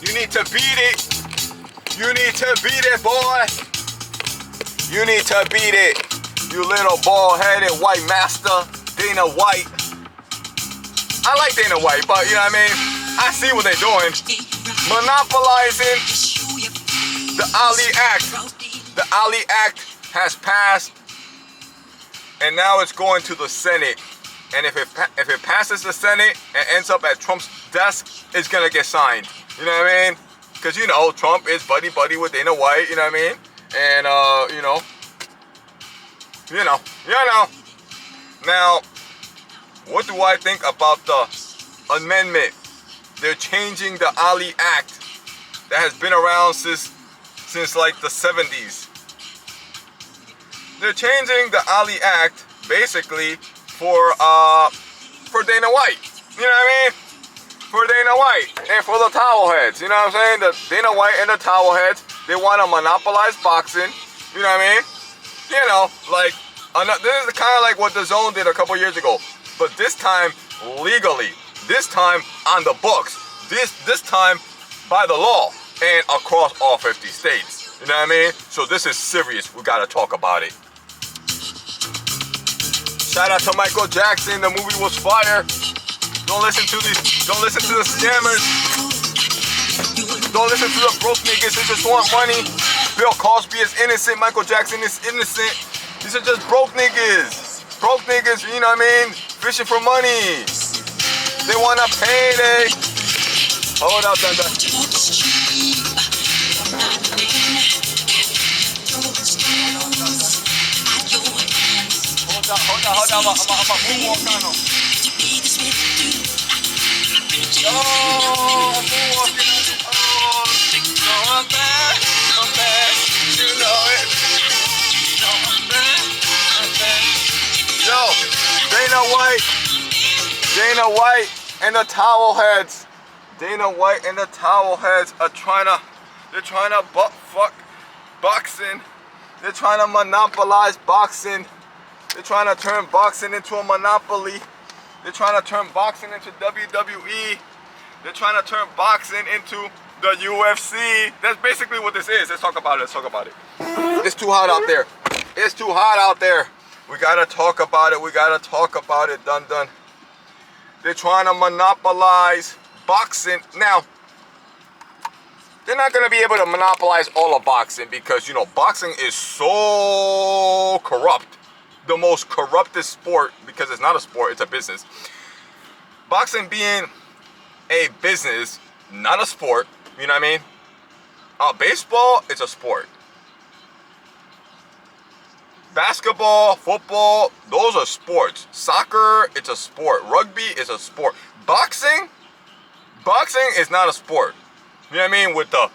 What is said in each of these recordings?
You need to beat it. You need to beat it, boy. You need to beat it. You little bald-headed white master, DanaWhite. I like DanaWhite, but you know what I mean? I see what they're doing. Monopolizing the Ali Act. The Ali Act has passed, and now it's going to the Senate. And if it passes the Senate and ends up at Trump's desk, it's gonna get signed. You know what I mean? Because you know Trump is buddy with DanaWhite. You know what I mean? And you know. Now, what do I think about the amendment? They're changing the Ali Act that has been around since like the 70s. They're changing the Ali Act basically for DanaWhite. You know what I mean? For DanaWhite and for the towel heads. You know what I'm saying? The DanaWhite and the towel heads, they want to monopolize boxing. You know what I mean? You know, like this is kind of like what the Zone did a couple years ago, but this time legally. This time on the books. This time by the law and across all 50 states. You know what I mean? So this is serious. We gotta talk about it. Shout out to Michael Jackson. The movie was fire. Don't listen to the scammers. Don't listen to the broke niggas who just want money. Bill Cosby is innocent. Michael Jackson is innocent. These are just broke niggas. Broke niggas, you know what I mean? Fishing for money. They want a payday. Hold up, Dunda. Hold on. I'm a moonwalk on them. Oh, moonwalking. Oh, no, I'm bad. You know it. No, I'm bad. Yo, DanaWhite and the towel heads. DanaWhite and the towel heads are trying to butt fuck boxing. They're trying to monopolize boxing. They're trying to turn boxing into a monopoly. They're trying to turn boxing into WWE. They're trying to turn boxing into the UFC. That's basically what this is. Let's talk about it. It's too hot out there. It's too hot out there. We gotta talk about it. Done. They're trying to monopolize boxing. Now, they're not gonna be able to monopolize all of boxing because, you know, boxing is so corrupt. The most corrupted sport, because it's not a sport, it's a business. Boxing being a business, not a sport, you know what I mean? Baseball is a sport. Basketball, football, those are sports. Soccer, it's a sport. Rugby is a sport. Boxing is not a sport. You know what I mean? With the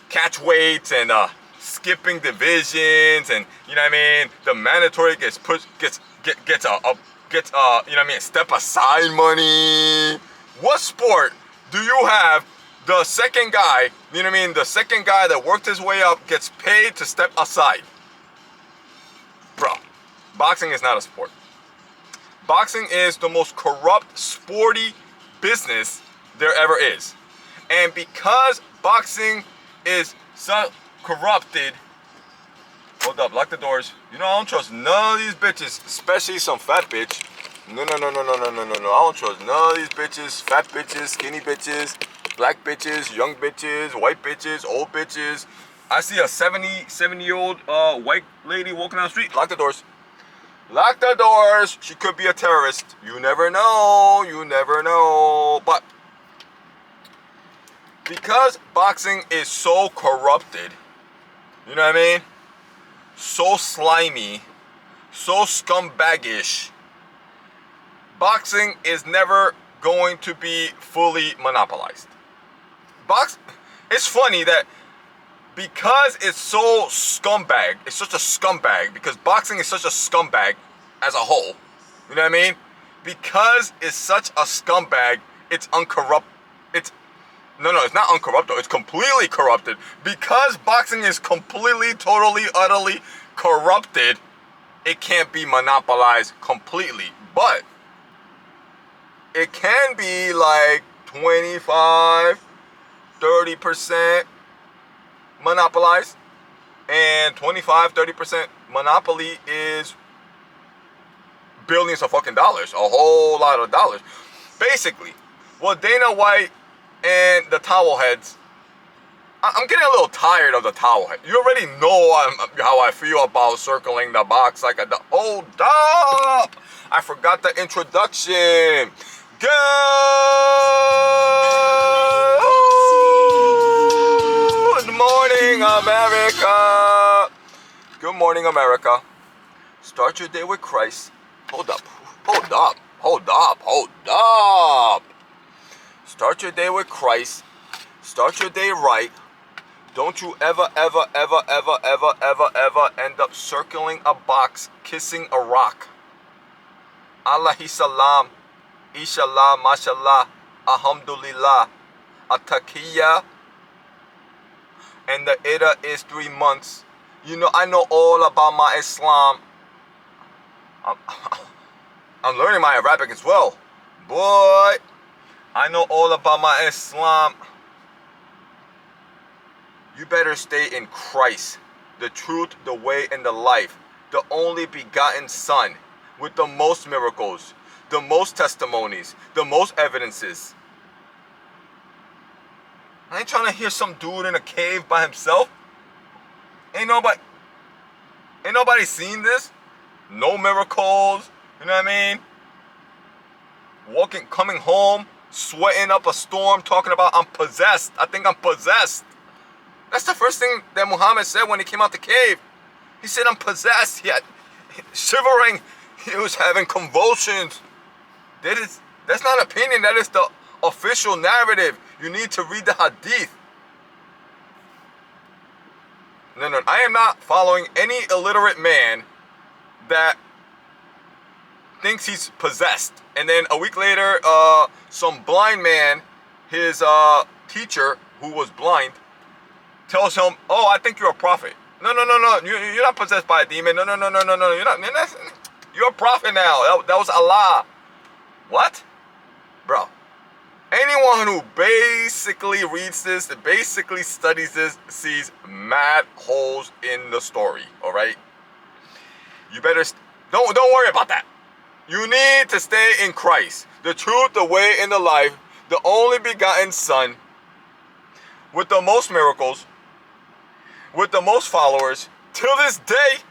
catch weights and skipping divisions, and you know what I mean? The mandatory gets you know what I mean? Step aside money. What sport do you have the second guy, you know what I mean? The second guy that worked his way up gets paid to step aside? Bro, boxing is not a sport. Boxing is the most corrupt, sporty business there ever is. And because boxing is so corrupted, hold up, lock the doors. You know, I don't trust none of these bitches, especially some fat bitch. No. I don't trust none of these bitches, fat bitches, skinny bitches, black bitches, young bitches, white bitches, old bitches. I see a 70-year-old white lady walking down the street. Lock the doors. Lock the doors. She could be a terrorist. You never know. But because boxing is so corrupted, you know what I mean? So slimy, so scumbaggish, boxing is never going to be fully monopolized. It's funny that because it's so scumbag, it's such a scumbag, because boxing is such a scumbag as a whole, you know what I mean? Because it's such a scumbag, it's uncorrupt, it's not uncorrupted, it's completely corrupted. Because boxing is completely, totally, utterly corrupted, it can't be monopolized completely. But it can be like 25, 30% monopolized, and 25-30% monopoly is billions of fucking dollars, a whole lot of dollars. Basically, what Dana White and the towel heads, I'm getting a little tired of the towel head. You already know how I feel about circling the box like a dog. Hold up! I forgot the introduction. Good morning, America. Good morning, America. Start your day with Christ. Hold up. Hold up. Hold up. Hold up. Start your day with Christ. Start your day right. Don't you ever end up circling a box, kissing a rock. Allahi salam, inshallah, mashallah, alhamdulillah, atakiya, and the Ida is 3 months. You know, I know all about my Islam. I'm learning my Arabic as well. Boy, I know all about my Islam. You better stay in Christ, the truth, the way, and the life, the only begotten Son, with the most miracles, the most testimonies, the most evidences. I ain't trying to hear some dude in a cave by himself. Ain't nobody seen this. No miracles, you know what I mean? Coming home, sweating up a storm, talking about I'm possessed. I think I'm possessed. That's the first thing that Muhammad said when he came out the cave. He said, I'm possessed. He had shivering. He was having convulsions. That's not opinion. That is the official narrative. You need to read the hadith. No. I am not following any illiterate man that thinks he's possessed. And then a week later, some blind man, his teacher, who was blind, tells him, oh, I think you're a prophet. No. You're not possessed by a demon. No. You're not. You're a prophet now. That was Allah. What? Bro. Anyone who basically reads this, basically studies this, sees mad holes in the story. All right? You better, don't worry about that. You need to stay in Christ. The truth, the way, and the life. The only begotten Son. With the most miracles. With the most followers, till this day.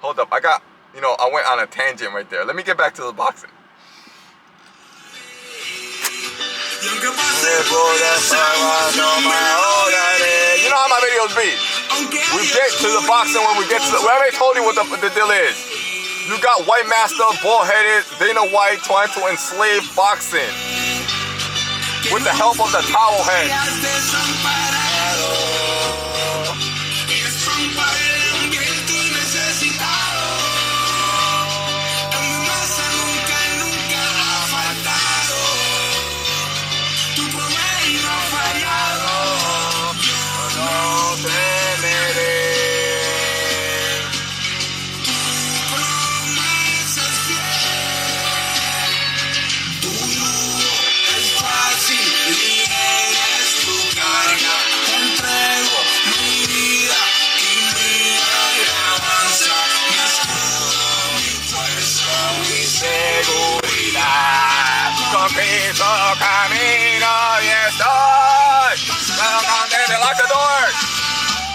Hold up, I went on a tangent right there. Let me get back to the boxing. You know how my videos be. We get to the boxing when we get to I already told you what the deal is. You got White Master, bald-headed, Dana White trying to enslave boxing. With the help of the towel head.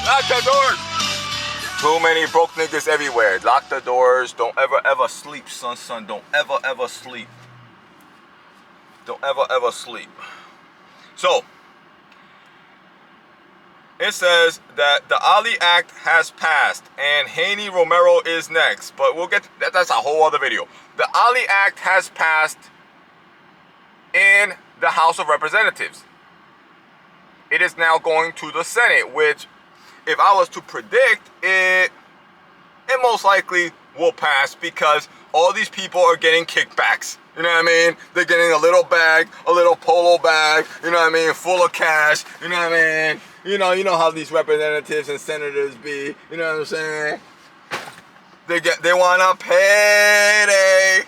Lock the doors. Too many broke niggas everywhere. Lock the doors. Don't ever sleep, son. Don't ever sleep. Don't ever sleep. So, it says that the Ali Act has passed and Haney Romero is next. But we'll get that's a whole other video. The Ali Act has passed in the House of Representatives. It is now going to the Senate, which, if I was to predict, it most likely will pass because all these people are getting kickbacks. You know what I mean? They're getting a little bag, a little polo bag, you know what I mean, full of cash, you know what I mean? You know how these representatives and senators be, you know what I'm saying? They want a payday,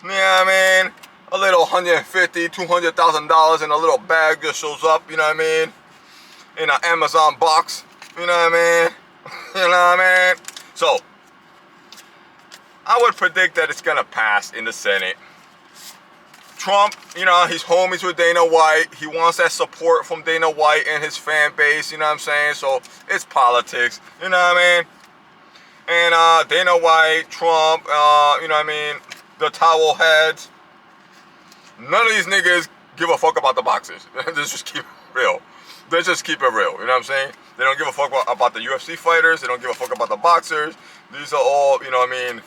you know what I mean? A little $150,000, $200,000 in a little bag just shows up, you know what I mean? In an Amazon box, you know what I mean? You know what I mean? So, I would predict that it's gonna pass in the Senate. Trump, you know, he's homies with Dana White. He wants that support from Dana White and his fan base, you know what I'm saying? So, it's politics, you know what I mean? And Dana White, Trump, you know what I mean? The towel heads. None of these niggas give a fuck about the boxers. Let's just keep it real. Let's just keep it real, you know what I'm saying? They don't give a fuck about the UFC fighters. They don't give a fuck about the boxers. These are all, you know what I mean?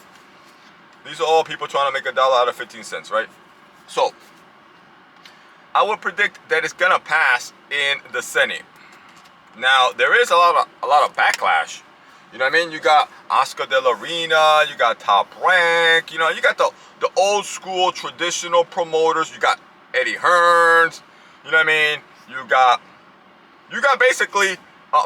These are all people trying to make $1 out of 15 cents, right? So, I would predict that it's gonna pass in the Senate. Now, there is a lot of backlash. You know what I mean? You got Oscar De La Renta, you got Top Rank, you know, you got the old school traditional promoters. You got Eddie Hearns, you know what I mean? You got basically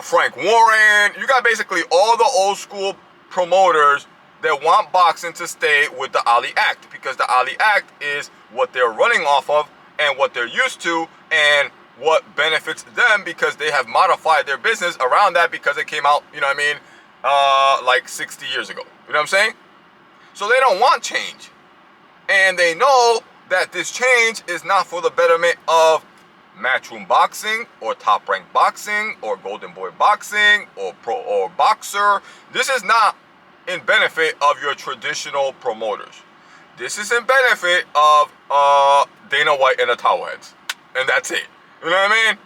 Frank Warren. You got basically all the old school promoters that want boxing to stay with the Ali Act, because the Ali Act is what they're running off of and what they're used to and what benefits them, because they have modified their business around that because it came out, you know what I mean, like 60 years ago. You know what I'm saying? So they don't want change. And they know that this change is not for the betterment of Matchroom Boxing or Top Rank Boxing or Golden Boy Boxing or Boxer. This is not in benefit of your traditional promoters. This is in benefit of Dana White and the towelheads. And that's it. You know what I mean?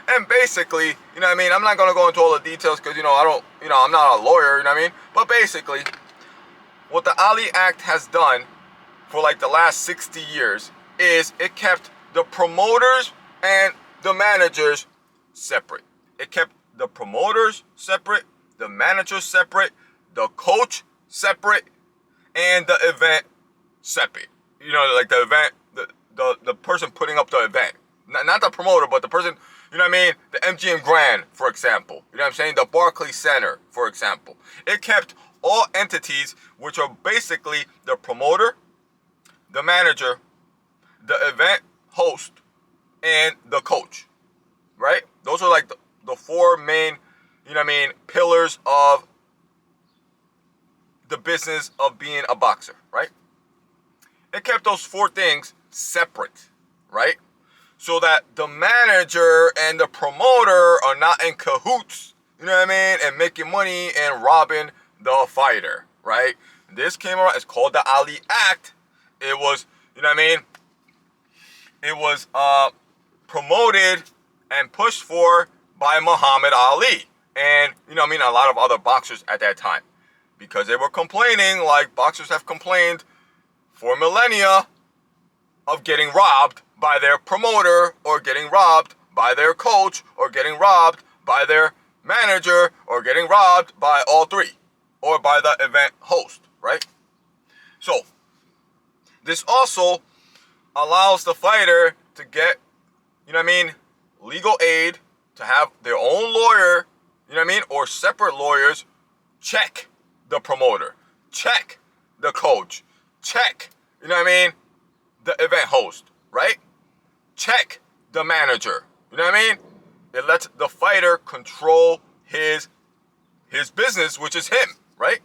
And basically, you know what I mean? I'm not going to go into all the details because, you know, I'm not a lawyer, you know what I mean? But basically, what the Ali Act has done for like the last 60 years is it kept the promoters and the managers separate. It kept the promoters separate, the managers separate, the coach separate, and the event separate. You know, like the event, the person putting up the event. Not the promoter, but the person, you know what I mean? The MGM Grand, for example. You know what I'm saying? The Barclays Center, for example. It kept all entities, which are basically the promoter, the manager, the event host, and the coach, right? Those are like the four main, you know what I mean, pillars of the business of being a boxer, right? It kept those four things separate, right? So that the manager and the promoter are not in cahoots, you know what I mean, and making money and robbing the fighter, right? This came around, it's called the Ali Act. It was, you know what I mean, it was promoted and pushed for by Muhammad Ali and, you know what I mean, a lot of other boxers at that time, because they were complaining, like boxers have complained for millennia, of getting robbed by their promoter, or getting robbed by their coach, or getting robbed by their manager, or getting robbed by all three, or by the event host, right? So, this also allows the fighter to get, you know what I mean, legal aid, to have their own lawyer, you know what I mean, or separate lawyers check the promoter, check the coach, check, you know what I mean, the event host, right? Check the manager, you know what I mean? It lets the fighter control his business, which is him, right?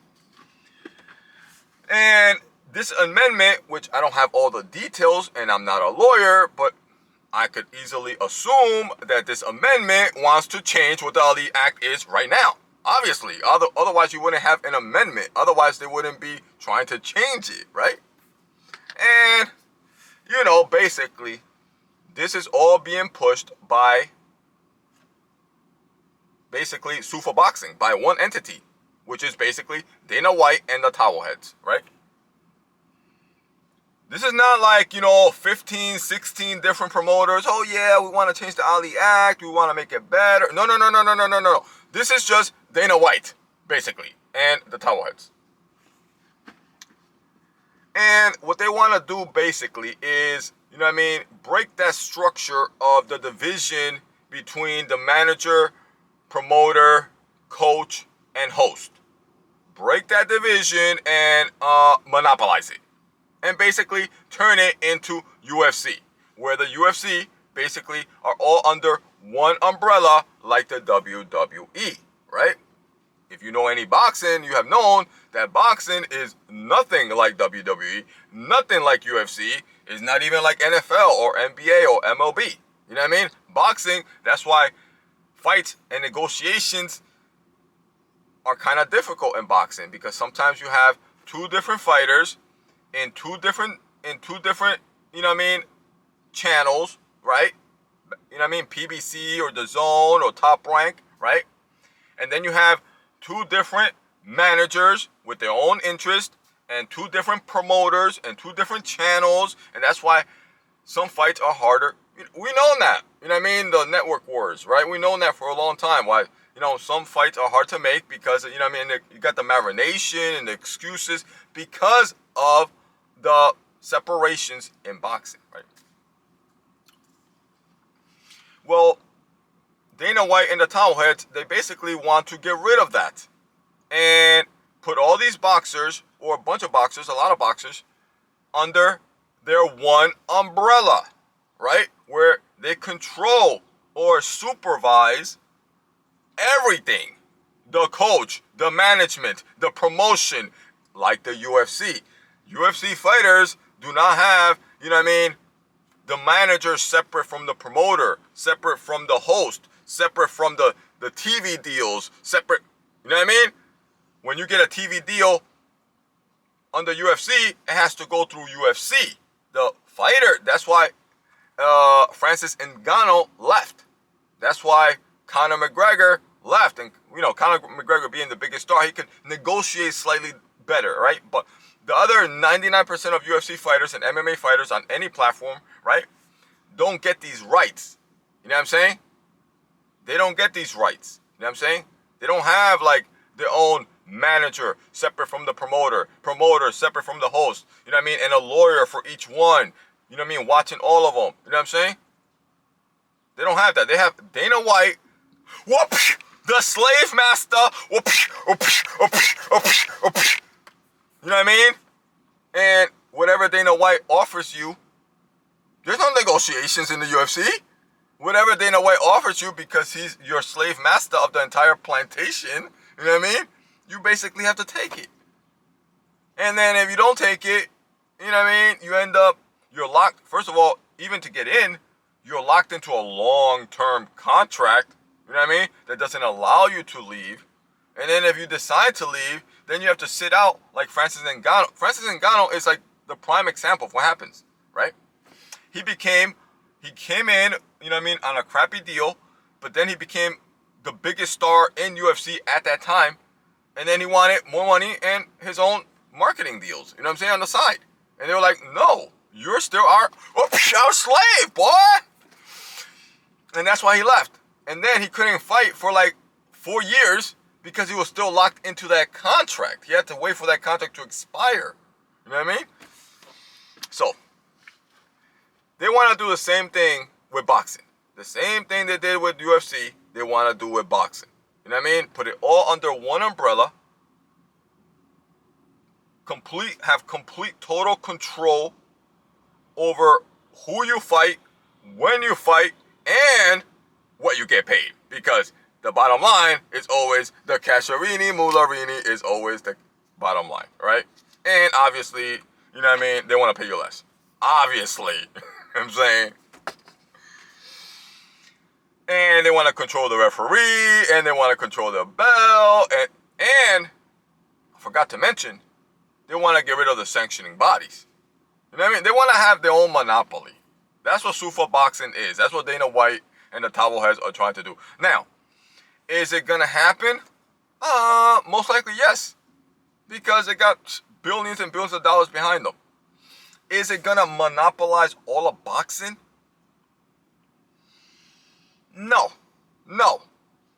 And this amendment, which I don't have all the details, and I'm not a lawyer, but I could easily assume that this amendment wants to change what the Ali Act is right now. Obviously, otherwise you wouldn't have an amendment. Otherwise, they wouldn't be trying to change it, right? And, you know, basically, this is all being pushed by basically Zuffa Boxing, by one entity, which is basically Dana White and the towelheads, right? This is not like, you know, 15, 16 different promoters. Oh, yeah, we want to change the Ali Act. We want to make it better. No. This is just Dana White, basically, and the towelheads. And what they want to do, basically, is, you know what I mean, break that structure of the division between the manager, promoter, coach, and host. Break that division and monopolize it. and basically turn it into UFC, where the UFC basically are all under one umbrella like the WWE, right? If you know any boxing, you have known that boxing is nothing like WWE, nothing like UFC, is not even like NFL or NBA or MLB. You know what I mean? Boxing, that's why fights and negotiations are kind of difficult in boxing, because sometimes you have two different fighters in two different, you know what I mean, channels, right? You know what I mean? PBC or the Zone or Top Rank, right? And then you have two different managers with their own interest and two different promoters and two different channels, and that's why some fights are harder. We know that, you know what I mean? The network wars, right? We know that for a long time. Why, you know, some fights are hard to make because, you know what I mean, you got the marination and the excuses because of the separations in boxing, right? Well, Dana White and the towelheads, they basically want to get rid of that and put all these boxers, or a bunch of boxers, a lot of boxers, under their one umbrella, right? Where they control or supervise everything. The coach, the management, the promotion, like the UFC. UFC fighters do not have, you know what I mean, the manager separate from the promoter, separate from the host, separate from the TV deals, separate, you know what I mean? When you get a TV deal under UFC, it has to go through UFC. The fighter, that's why Francis Ngannou left. That's why Conor McGregor left. And, you know, Conor McGregor being the biggest star, he could negotiate slightly better, right? But the other 99% of UFC fighters and MMA fighters on any platform, right, don't get these rights. You know what I'm saying? They don't get these rights. You know what I'm saying? They don't have, like, their own manager separate from the promoter separate from the host, you know what I mean, and a lawyer for each one, you know what I mean, watching all of them, you know what I'm saying? They don't have that. They have Dana White, whoop, the slave master, whoop, whoop, whoop, whoop, whoop. You know what I mean? And whatever Dana White offers you, there's no negotiations in the UFC. Whatever Dana White offers you, because he's your slave master of the entire plantation, you know what I mean? You basically have to take it. And then if you don't take it, you know what I mean, you end up, you're locked. First of all, even to get in, you're locked into a long-term contract, you know what I mean, that doesn't allow you to leave. And then if you decide to leave, then you have to sit out like Francis Ngannou. Francis Ngannou is like the prime example of what happens, right? He came in, you know what I mean, on a crappy deal, but then he became the biggest star in UFC at that time. And then he wanted more money and his own marketing deals, you know what I'm saying, on the side. And they were like, no, you're still our slave, boy. And that's why he left. And then he couldn't fight for like 4 years because he was still locked into that contract. He had to wait for that contract to expire. You know what I mean? So, they want to do the same thing with boxing. The same thing they did with UFC, they want to do with boxing. You know what I mean? Put it all under one umbrella. Have complete total control over who you fight, when you fight, and what you get paid. Because the bottom line is always the Casherini, Mularini is always the bottom line, right? And obviously, you know what I mean, they want to pay you less. Obviously, you know what I'm saying? And they want to control the referee, and they want to control the bell, and I forgot to mention, they want to get rid of the sanctioning bodies. You know what I mean? They want to have their own monopoly. That's what Zuffa boxing is. That's what Dana White and the towelheads are trying to do. Now, is it going to happen? Most likely yes. Because it got billions and billions of dollars behind them. Is it going to monopolize all of boxing? No.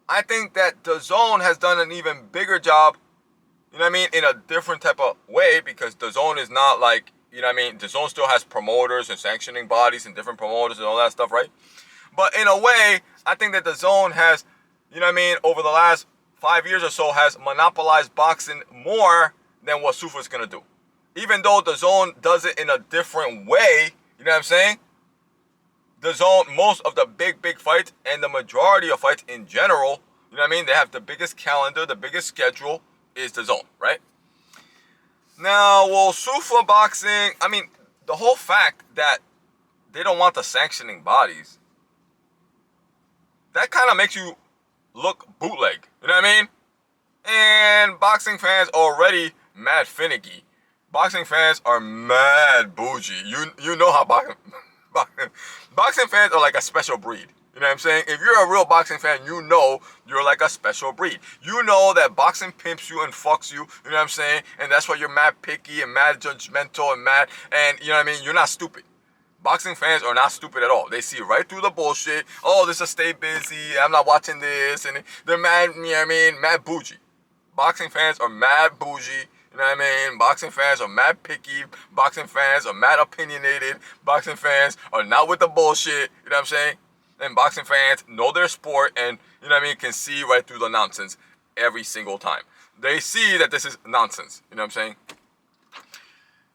I think that the Zone has done an even bigger job, you know what I mean, in a different type of way, because the Zone is not like, you know what I mean, the Zone still has promoters and sanctioning bodies and different promoters and all that stuff, right? But in a way, I think that the Zone has, you know what I mean, over the last 5 years or so, has monopolized boxing more than what Zuffa is going to do. Even though the zone does it in a different way, you know what I'm saying? The zone, most of the big fights and the majority of fights in general, you know what I mean? They have the biggest calendar, the biggest schedule is the zone, right? Now, well, Zuffa boxing, I mean, the whole fact that they don't want the sanctioning bodies, that kind of makes you look bootleg, you know what I mean? And boxing fans already mad finicky. Boxing fans are mad bougie. You know how boxing fans are like a special breed. You know what I'm saying? If you're a real boxing fan, you know you're like a special breed. You know that boxing pimps you and fucks you, you know what I'm saying? And that's why you're mad picky and mad judgmental and mad, and you know what I mean? You're not stupid. Boxing fans are not stupid at all. They see right through the bullshit. Oh, this is stay busy. I'm not watching this. And they're mad, you know what I mean? Mad bougie. Boxing fans are mad bougie. You know what I mean? Boxing fans are mad picky. Boxing fans are mad opinionated. Boxing fans are not with the bullshit. You know what I'm saying? And boxing fans know their sport and, you know what I mean, can see right through the nonsense every single time. They see that this is nonsense. You know what I'm saying?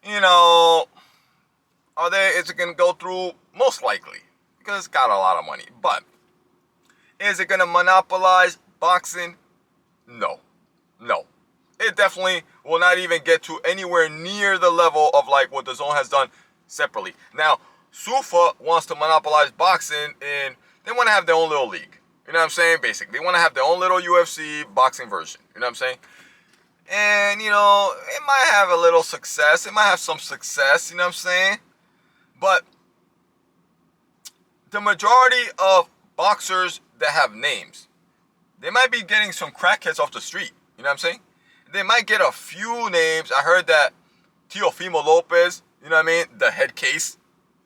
You know, is it going to go through? Most likely. Because it's got a lot of money. But is it going to monopolize boxing? No. No. It definitely will not even get to anywhere near the level of like what the zone has done separately. Now, Zuffa wants to monopolize boxing and they want to have their own little league. You know what I'm saying? Basically, they want to have their own little UFC boxing version. You know what I'm saying? And, you know, it might have a little success. It might have some success, you know what I'm saying? But the majority of boxers that have names, they might be getting some crackheads off the street. You know what I'm saying? They might get a few names. I heard that Teofimo Lopez, you know what I mean? The head case.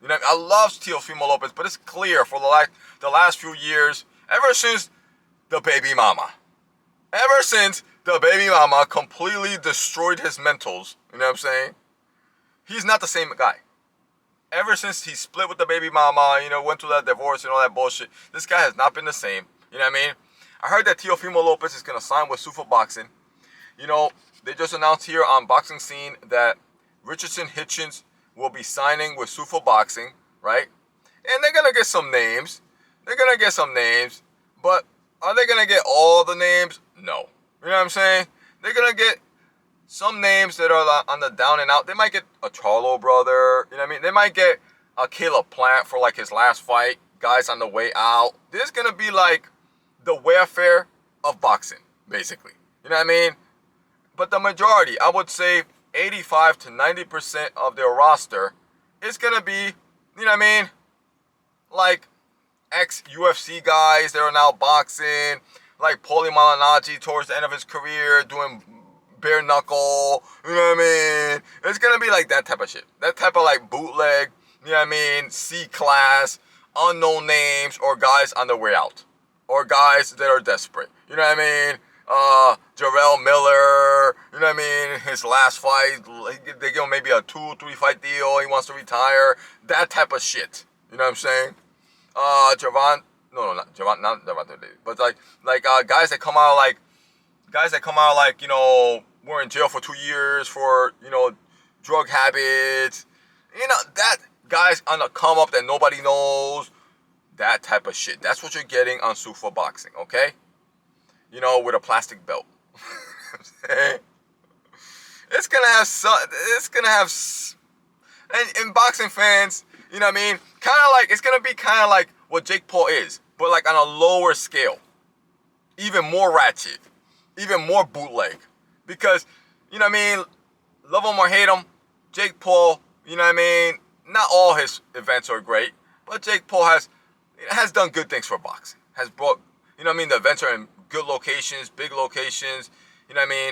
You know what I mean? I love Teofimo Lopez, but it's clear for the last few years, ever since the baby mama. Ever since the baby mama completely destroyed his mentals, you know what I'm saying? He's not the same guy. Ever since he split with the baby mama, you know, went through that divorce and all that bullshit, this guy has not been the same. You know what I mean? I heard that Teofimo Lopez is going to sign with Zuffa Boxing. You know, they just announced here on Boxing Scene that Richardson Hitchens will be signing with Zuffa Boxing, right? And they're going to get some names. They're going to get some names. But are they going to get all the names? No. You know what I'm saying? They're going to get some names that are on the down and out. They might get a Charlo brother. You know what I mean? They might get a Caleb Plant for like his last fight. Guys on the way out. This is going to be like the welfare of boxing, basically. You know what I mean? But the majority, I would say 85 to 90% of their roster is going to be, you know what I mean, like ex-UFC guys that are now boxing, like Paulie Malignaggi towards the end of his career doing bare knuckle, you know what I mean? It's going to be like that type of shit. That type of like bootleg, you know what I mean, C-class, unknown names, or guys on their way out. Or guys that are desperate, you know what I mean? Jarrell Miller, you know what I mean? His last fight, they give him maybe a 2-3 fight deal. He wants to retire. That type of shit. You know what I'm saying? Not Javante Davis, but guys that come out like, you know, were in jail for 2 years for, you know, drug habits. You know, that guys on the come up that nobody knows. That type of shit. That's what you're getting on Zuffa Boxing, okay? You know, with a plastic belt. It's gonna have and boxing fans, you know what I mean? It's gonna be kind of like what Jake Paul is, but like on a lower scale. Even more ratchet. Even more bootleg. Because, you know what I mean? Love him or hate him, Jake Paul, you know what I mean? Not all his events are great, but Jake Paul has done good things for boxing. Has brought, you know what I mean, the events are in good locations, big locations, you know what I mean?